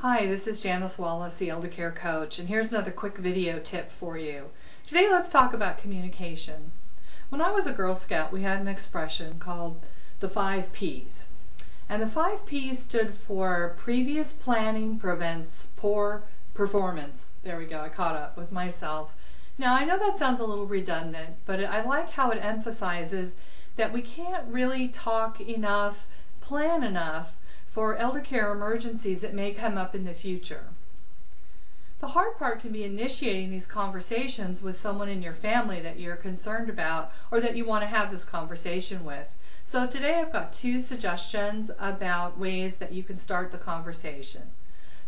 Hi, this is Janice Wallace, the Eldercare Coach, and here's another quick video tip for you. Today let's talk about communication. When I was a Girl Scout, we had an expression called the 5 P's. And the 5 P's stood for previous planning prevents poor performance. There we go, I caught up with myself. Now I know that sounds a little redundant, but I like how it emphasizes that we can't really talk enough, plan enough, for elder care emergencies that may come up in the future. The hard part can be initiating these conversations with someone in your family that you're concerned about or that you want to have this conversation with. So today I've got 2 suggestions about ways that you can start the conversation.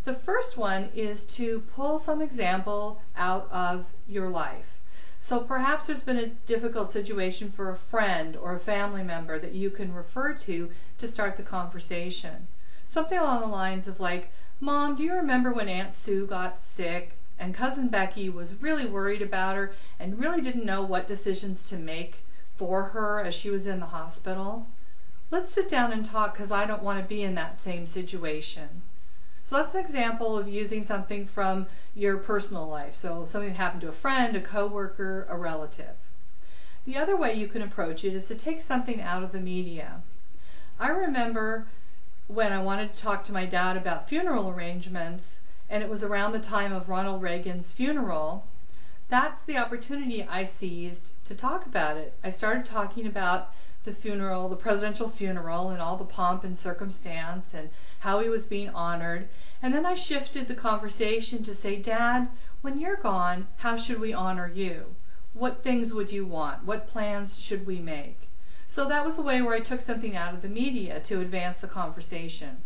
The first one is to pull some example out of your life. So perhaps there's been a difficult situation for a friend or a family member that you can refer to start the conversation. Something along the lines of like, Mom, do you remember when Aunt Sue got sick and Cousin Becky was really worried about her and really didn't know what decisions to make for her as she was in the hospital? Let's sit down and talk because I don't want to be in that same situation. So that's an example of using something from your personal life. So something that happened to a friend, a coworker, a relative. The other way you can approach it is to take something out of the media. I remember when I wanted to talk to my dad about funeral arrangements, and it was around the time of Ronald Reagan's funeral, that's the opportunity I seized to talk about it. I started talking about the funeral, the presidential funeral, and all the pomp and circumstance and how he was being honored. And then I shifted the conversation to say, Dad, when you're gone, how should we honor you? What things would you want? What plans should we make? So that was a way where I took something out of the media to advance the conversation.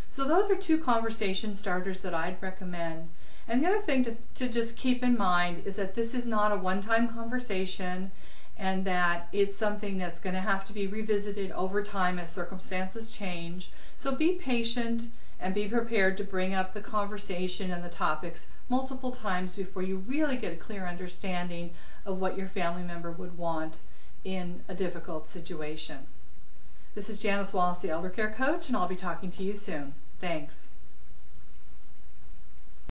So those are 2 conversation starters that I'd recommend. And the other thing to just keep in mind is that this is not a one-time conversation and that it's something that's going to have to be revisited over time as circumstances change. So be patient and be prepared to bring up the conversation and the topics multiple times before you really get a clear understanding of what your family member would want in a difficult situation. This is Janice Wallace, the Eldercare Coach, and I'll be talking to you soon. Thanks.